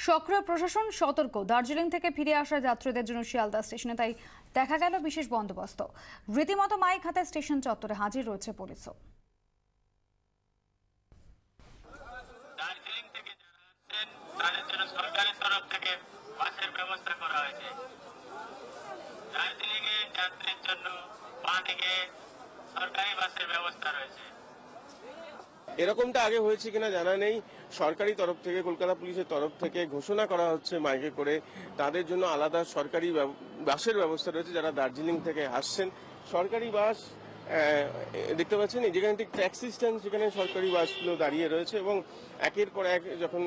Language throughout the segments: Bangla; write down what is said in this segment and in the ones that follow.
সক্রিয় প্রশাসন সতর্ক। দার্জিলিং থেকে ফিরে আসা যাত্রীদের জন্য শিয়ালদা স্টেশনে তাই দেখা গেল বিশেষ বন্দোবস্ত। রীতিমতো মাইক হাতে স্টেশন চত্বরে হাজির রয়েছে পুলিশও। দার্জিলিং থেকে যারা আসছেন তাদের জন্য সরকারের তরফ থেকে বাসের ব্যবস্থা করা হয়েছে। দার্জিলিং এ যাত্রীর জন্য বাঁ দিকে সরকারি বাসের ব্যবস্থা রয়েছে। এরকমটা আগে হয়েছে কিনা জানা নেই। সরকারি তরফ থেকে, কলকাতা পুলিশের তরফ থেকে ঘোষণা করা হচ্ছে মাইকে করে তাদের জন্য আলাদা সরকারি বাসের ব্যবস্থা রয়েছে যারা দার্জিলিং থেকে আসছেন। সরকারি বাস দেখতে পাচ্ছেন যেখানে ঠিক ট্যাক্সি স্ট্যান্ড সেখানে সরকারি বাসগুলো দাঁড়িয়ে রয়েছে এবং একের পর এক যখন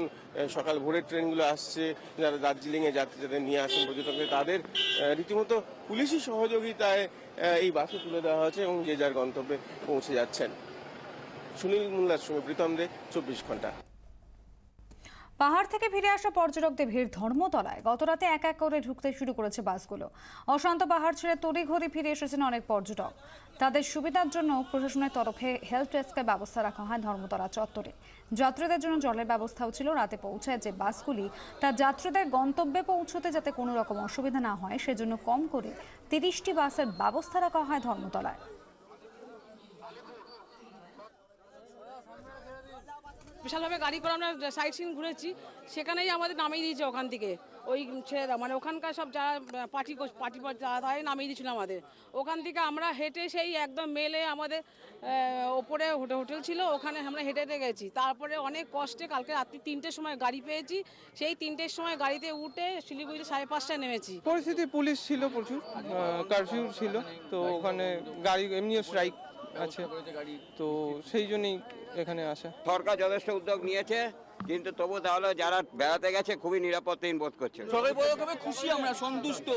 সকাল ভোরের ট্রেনগুলো আসছে যারা দার্জিলিংয়ে যাত্রীদের নিয়ে আসেন পর্যটকদের, তাদের রীতিমতো পুলিশি সহযোগিতায় এই বাসে তুলে দেওয়া হয়েছে এবং যে যার গন্তব্যে পৌঁছে যাচ্ছেন। সুনীল মোল্লার সঙ্গে প্রীতম দে, 24 ঘন্টা। পাহাড় থেকে ফিরে আসা পর্যটকদের ভিড় ধর্মতলায়। গতরাতে এক এক করে ঢুকতে শুরু করেছে বাসগুলো। অশান্ত পাহাড় ছেড়ে তড়িঘড়ি ফিরে এসেছেন অনেক পর্যটক। তাদের সুবিধার জন্য প্রশাসনের তরফে হেল্প ডেস্কের ব্যবস্থা রাখা হয় ধর্মতলা চত্বরে। যাত্রীদের জন্য জলের ব্যবস্থাও ছিল। রাতে পৌঁছায় যে বাসগুলি তার যাত্রীদের গন্তব্যে পৌঁছতে যাতে কোনো রকম অসুবিধা না হয় সেজন্য কম করে 30টি বাসের ব্যবস্থা রাখা হয় ধর্মতলায়। বিশালভাবে গাড়ি করে আমরা সাইট সিন ঘুরেছি, সেখানেই আমাদের নামিয়ে দিয়েছে ওখান থেকে ওই ছেলেরা, মানে ওখানকার সব যারা পার্টি তারাই নামিয়ে দিয়েছিল আমাদের। ওখান থেকে আমরা হেঁটে সেই একদম মেলে আমাদের ওপরে হোটেল ছিল, ওখানে আমরা হেঁটে হেঁটে গেছি। তারপরে অনেক কষ্টে কালকে রাত্রি 3টের সময় গাড়ি পেয়েছি। সেই 3টের সময় গাড়িতে উঠে শিলিগুড়িতে 5:30টায় নেমেছি। পরিস্থিতি পুলিশ ছিল, প্রচুর কারফিউ ছিল, তো ওখানে গাড়ি এমনিও স্ট্রাইক আছে, তো সেই জন্যই এখানে আসা। সরকার যথেষ্ট উদ্যোগ নিয়েছে, কিন্তু তবু তাহলে যারা বেড়াতে গেছে খুবই নিরাপত্তাহীন বোধ করছে। সবাই বড় খুশি, আমরা সন্তুষ্ট।